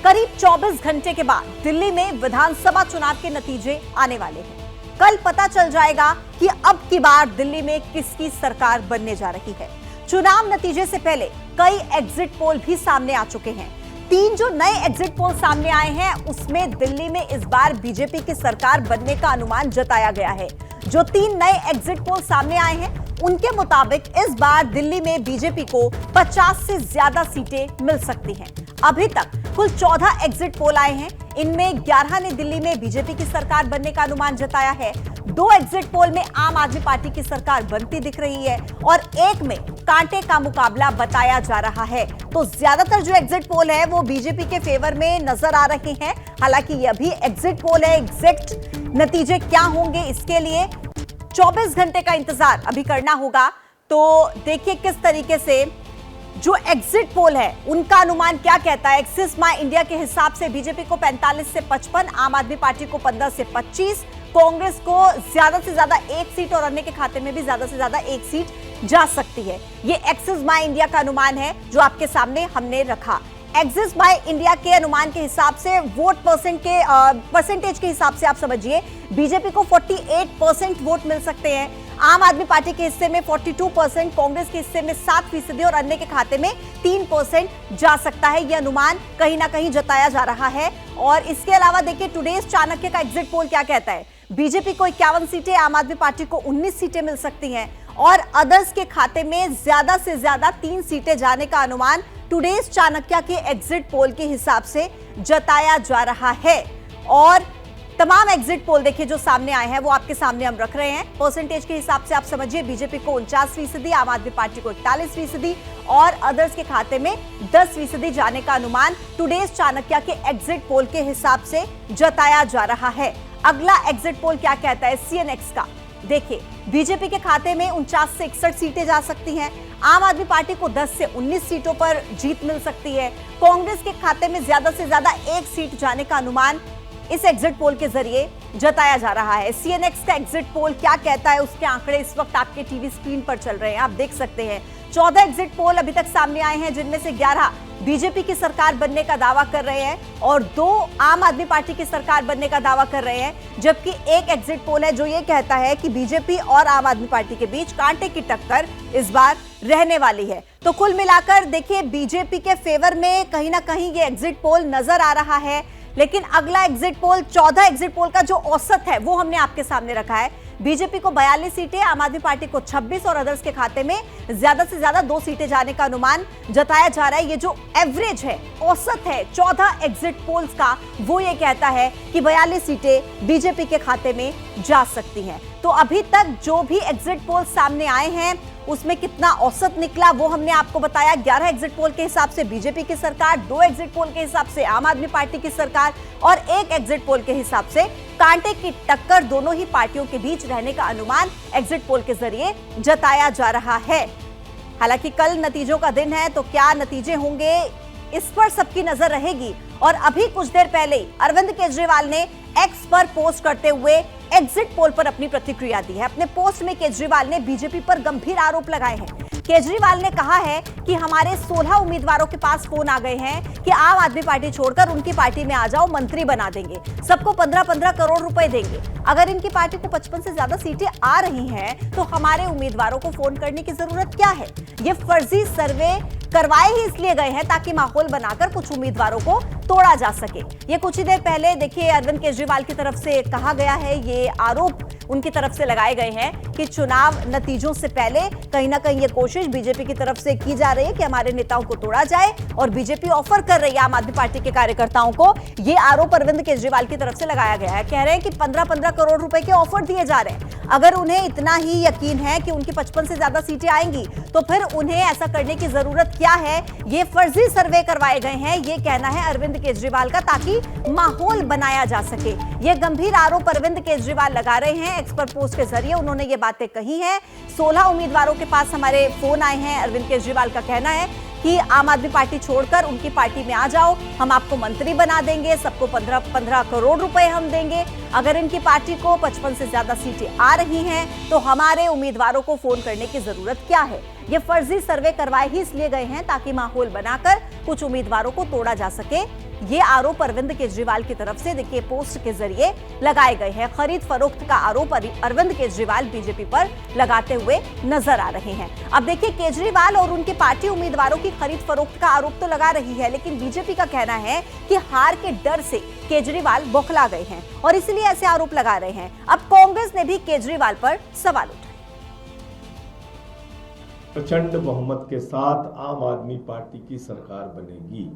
करीब 24 घंटे के बाद दिल्ली में विधानसभा चुनाव के नतीजे आने वाले हैं। कल पता चल जाएगा कि अब की बार दिल्ली में किसकी सरकार बनने जा रही है। चुनाव नतीजे से पहले कई एग्जिट पोल भी सामने आ चुके हैं। 3 जो नए एग्जिट पोल सामने आए हैं उसमें दिल्ली में इस बार बीजेपी की सरकार बनने का अनुमान जताया गया है। जो 3 नए एग्जिट पोल सामने आए हैं उनके मुताबिक इस बार दिल्ली में बीजेपी को 50 से ज्यादा सीटें मिल सकती हैं। अभी तक कुल 14 एग्जिट पोल आए हैं। इनमें 11 ने दिल्ली में बीजेपी की सरकार बनने का अनुमान जताया है। 2 एग्जिट पोल में आम आदमी पार्टी की सरकार बनती दिख रही है और एक में कांटे का मुकाबला बताया जा रहा है। तो ज्यादातर जो एग्जिट पोल है वो बीजेपी के फेवर में नजर आ रहे हैं। हालांकि ये अभी एग्जिट पोल है, एग्जैक्ट नतीजे क्या होंगे इसके लिए 24 घंटे का इंतजार अभी करना होगा। तो देखिए किस तरीके से जो एग्जिट पोल है उनका अनुमान क्या कहता है। एक्सिस माई इंडिया के हिसाब से बीजेपी को 45 से 55, आम आदमी पार्टी को 15 से 25, कांग्रेस को ज्यादा से ज्यादा 1 सीट और अन्य के खाते में भी ज्यादा से ज्यादा 1 सीट जा सकती है। ये एक्सिस माई इंडिया का अनुमान है जो आपके सामने हमने रखा। एक्सिस बाय इंडिया के अनुमान के हिसाब से वोट परसेंटेज के हिसाब से आप समझिए बीजेपी को 48% वोट मिल सकते हैं, आम आदमी पार्टी के हिस्से में 42%, कांग्रेस के हिस्से में 7% और अन्य के खाते में 3% जा सकता है। यह अनुमान कहीं ना कहीं जताया जा रहा है। और इसके अलावा देखिए टुडेज चाणक्य का एग्जिट पोल क्या कहता है। बीजेपी को 51 सीटें, आम आदमी पार्टी को 19 सीटें मिल सकती हैं और अदर्स के खाते में ज्यादा से ज्यादा 3 सीटें जाने का अनुमान टुडेज चाणक्य के एग्जिट पोल के हिसाब से जताया जा रहा है। और तमाम एग्जिट पोल देखिए जो सामने आए हैं वो आपके सामने हम रख रहे हैं। परसेंटेज के हिसाब से आप समझिए बीजेपी को 49%, आम आदमी पार्टी को 41% और अदर्स के खाते में 10% जाने का अनुमान टुडेज चाणक्य के एग्जिट पोल के हिसाब से जताया जा रहा है। अगला एग्जिट पोल क्या कहता है सीएनएक्स का। देखिए बीजेपी के खाते में 49 से 61 सीटें जा सकती हैं, आम आदमी पार्टी को 10 से 19 सीटों पर जीत मिल सकती है, कांग्रेस के खाते में ज्यादा से ज्यादा 1 सीट जाने का अनुमान इस एग्जिट पोल के जरिए जताया जा रहा है। सीएनएक्स का एग्जिट पोल क्या कहता है उसके आंकड़े इस वक्त आपके टीवी स्क्रीन पर चल रहे हैं, आप देख सकते हैं। 14 एग्जिट पोल अभी तक सामने आए हैं जिनमें से 11 बीजेपी की सरकार बनने का दावा कर रहे हैं और 2 आम आदमी पार्टी की सरकार बनने का दावा कर रहे हैं। जबकि एक एग्जिट पोल है जो ये कहता है कि बीजेपी और आम आदमी पार्टी के बीच कांटे की टक्कर इस बार रहने वाली है। तो कुल मिलाकर देखिए बीजेपी के फेवर में कहीं ना कहीं ये एग्जिट पोल नजर आ रहा है। लेकिन अगला एग्जिट पोल 14 एग्जिट पोल का जो औसत है वो हमने आपके सामने रखा है। बीजेपी को 42 सीटें, आम आदमी पार्टी को 26 और अदर्स के खाते में ज्यादा से ज्यादा 2 सीटें जाने का अनुमान जताया जा रहा है। ये जो एवरेज है, औसत है 14 एग्जिट पोल्स का, वो ये कहता है कि 42 सीटें बीजेपी के खाते में जा सकती हैं। तो अभी तक जो भी एग्जिट पोल सामने आए हैं उसमें कितना औसत निकला वो हमने आपको बताया। 11 एग्जिट पोल के हिसाब से बीजेपी की सरकार, 2 एग्जिट पोल के हिसाब से आम आदमी पार्टी की सरकार और 1 एग्जिट पोल के हिसाब से कांटे की टक्कर दोनों ही पार्टियों के बीच रहने का अनुमान एग्जिट पोल के जरिए जताया जा रहा है। हालांकि कल नतीजों का दिन है तो क्या नतीजे होंगे इस पर सबकी नजर रहेगी। और अभी कुछ देर पहले अरविंद केजरीवाल ने एक्स पर पोस्ट करते हुए एग्जिट पोल पर अपनी प्रतिक्रिया दी है। अपने पोस्ट में केजरीवाल ने बीजेपी पर गंभीर आरोप लगाए हैं। केजरीवाल ने कहा है कि हमारे 16 उम्मीदवारों के पास फोन आ गए हैं कि आम आदमी पार्टी छोड़कर उनकी पार्टी में आ जाओ, मंत्री बना देंगे, सबको 15-15 करोड़ रुपए देंगे। अगर इनकी पार्टी को 55 से ज्यादा सीटें आ रही हैं तो हमारे उम्मीदवारों को फोन करने की जरूरत क्या है। ये फर्जी सर्वे करवाए ही इसलिए गए हैं ताकि माहौल बनाकर कुछ उम्मीदवारों को तोड़ा जा सके। ये कुछ ही देर पहले देखिए अरविंद केजरीवाल की तरफ से कहा गया है, ये आरोप उनकी तरफ से लगाए गए हैं कि चुनाव नतीजों से पहले कहीं ना कहीं ये कोशिश बीजेपी की तरफ से की जा रही है कि हमारे नेताओं को तोड़ा जाए और बीजेपी ऑफर कर रही है आम आदमी पार्टी के कार्यकर्ताओं को। ये आरोप अरविंद केजरीवाल की तरफ से लगाया गया है। कह रहे हैं कि 15-15 करोड़ रुपए के ऑफर दिए जा रहे हैं। अगर उन्हें इतना ही यकीन है कि उनकी 55 से ज्यादा सीटें आएंगी तो फिर उन्हें ऐसा करने की जरूरत क्या है। ये फर्जी सर्वे करवाए गए हैं, ये कहना है अरविंद केजरीवाल का, ताकि माहौल बनाया जा सके। ये गंभीर आरोप अरविंद केजरीवाल लगा रहे हैं। एक्स पर पोस्ट के जरिए उन्होंने ये बातें कही हैं। 16 उम्मीदवारों के पास हमारे फोन आए हैं। अरविंद केजरीवाल का कहना है कि आम आदमी पार्टी छोड़कर उनकी पार्टी में आ जाओ, हम आपको मंत्री बना देंगे, सबको 15-15 करोड़ रुपए हम देंगे। अगर इनकी पार्टी को 55 से ज्यादा सीटें आ रही हैं तो हमारे उम्मीदवारों को फोन करने की जरूरत क्या है। ये फर्जी सर्वे करवाए ही इसलिए गए हैं ताकि माहौल बनाकर कुछ उम्मीदवारों को तोड़ा जा सके। ये आरोप अरविंद केजरीवाल की तरफ से देखिए पोस्ट के जरिए लगाए गए हैं। खरीद फरोख्त का आरोप अरविंद केजरीवाल बीजेपी पर लगाते हुए नजर आ रहे हैं। अब देखिए केजरीवाल और उनके पार्टी उम्मीदवारों की खरीद फरोख्त का आरोप तो लगा रही है, लेकिन बीजेपी का कहना है कि हार के डर से केजरीवाल बौखला गए हैं और इसलिए ऐसे आरोप लगा रहे हैं। अब कांग्रेस ने भी केजरीवाल पर सवाल उठाए। प्रचंड बहुमत के साथ आम आदमी पार्टी की सरकार बनेगी।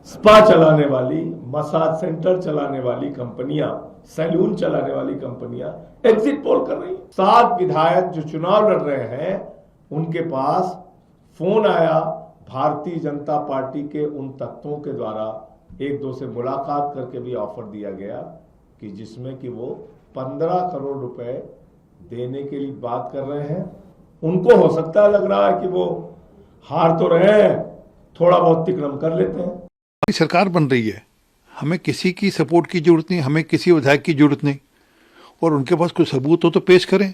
स्पा चलाने वाली, मसाज सेंटर चलाने वाली कंपनियां, सैलून चलाने वाली कंपनियां एग्जिट पोल कर रही। 7 विधायक जो चुनाव लड़ रहे हैं उनके पास फोन आया भारतीय जनता पार्टी के उन तत्वों के द्वारा, एक दो से मुलाकात करके भी ऑफर दिया गया कि जिसमें कि वो 15 करोड़ रुपए देने के लिए बात कर रहे हैं। उनको हो सकता है लग रहा है कि वो हार तो रहे हैं, थोड़ा बहुत तिक्रम कर लेते हैं। सरकार बन रही है, हमें किसी की सपोर्ट की जरूरत नहीं, हमें किसी विधायक की जरूरत नहीं, और उनके पास कोई सबूत हो तो पेश करें।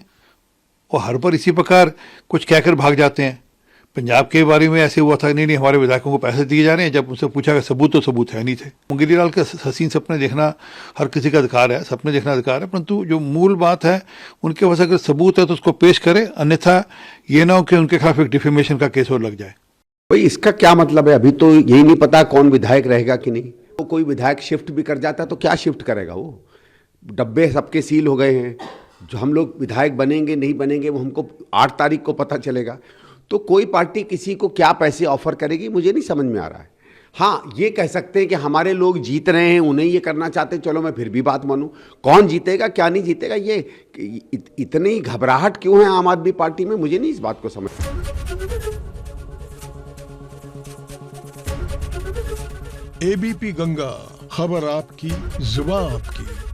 और हर बार इसी प्रकार कुछ कहकर भाग जाते हैं। पंजाब के बारे में ऐसे हुआ था, नहीं हमारे विधायकों को पैसे दिए जा रहे हैं, जब उनसे पूछा कि सबूत तो सबूत है नहीं थे। मुंगेली लाल के हसीन सपने देखना हर किसी का अधिकार है, सपने देखना अधिकार है, परंतु जो मूल बात है उनके पास अगर सबूत है तो उसको पेश करें, अन्यथा ये ना हो कि उनके खिलाफ एक डिफेमेशन का केस और लग जाए। भाई इसका क्या मतलब है? अभी तो यही नहीं पता कौन विधायक रहेगा कि नहीं। तो कोई विधायक शिफ्ट भी कर जाता है तो क्या शिफ्ट करेगा? वो डब्बे सबके सील हो गए हैं। जो हम लोग विधायक बनेंगे नहीं बनेंगे वो हमको 8 तारीख को पता चलेगा। तो कोई पार्टी किसी को क्या पैसे ऑफर करेगी मुझे नहीं समझ में आ रहा है। हाँ, ये कह सकते हैं कि हमारे लोग जीत रहे हैं, उन्हें ये करना चाहते हैं, चलो मैं फिर भी बात मानूं। कौन जीतेगा क्या नहीं जीतेगा, ये इतनी घबराहट क्यों है आम आदमी पार्टी में, मुझे नहीं इस बात को समझ। एबीपी गंगा, खबर आपकी, जुबान आपकी।